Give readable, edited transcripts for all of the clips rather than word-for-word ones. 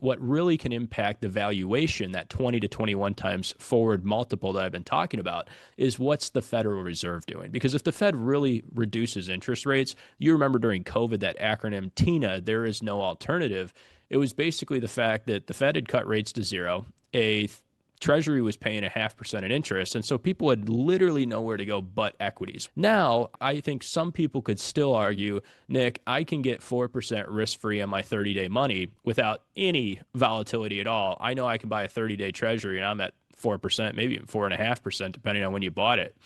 What really can impact the valuation, that 20 to 21 times forward multiple that I've been talking about, is what's the Federal Reserve doing? Because if the Fed really reduces interest rates, you remember during COVID, that acronym TINA, there is no alternative. It was basically the fact that the Fed had cut rates to zero. A Treasury was paying 0.5% in interest. And so people had literally nowhere to go but equities. Now, I think some people could still argue, Nick, I can get 4% risk free on my 30-day money without any volatility at all. I know I can buy a 30-day Treasury and I'm at 4%, maybe even 4.5%, depending on when you bought it.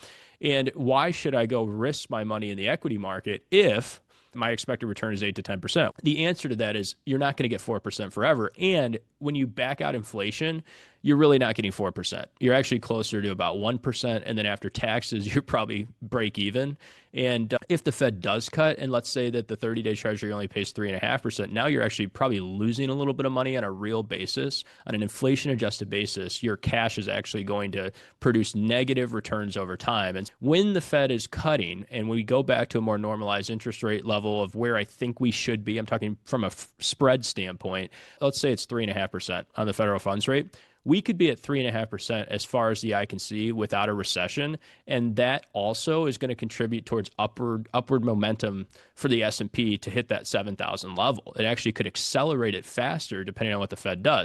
And why should I go risk my money in the equity market if my expected return is 8 to 10%? The answer to that is you're not going to get 4% forever. And when you back out inflation, you're really not getting 4%. You're actually closer to about 1%. And then after taxes, you're probably break even. And if the Fed does cut, and let's say that the 30-day Treasury only pays 3.5%, now you're actually probably losing a little bit of money on a real basis. On an inflation-adjusted basis, your cash is actually going to produce negative returns over time. And when the Fed is cutting, and we go back to a more normalized interest rate level of where I think we should be, I'm talking from a spread standpoint, let's say it's 3.5% on the federal funds rate. We could be at 3.5% as far as the eye can see without a recession. And that also is going to contribute towards upward momentum for the S&P to hit that 7,000 level. It actually could accelerate it faster depending on what the Fed does.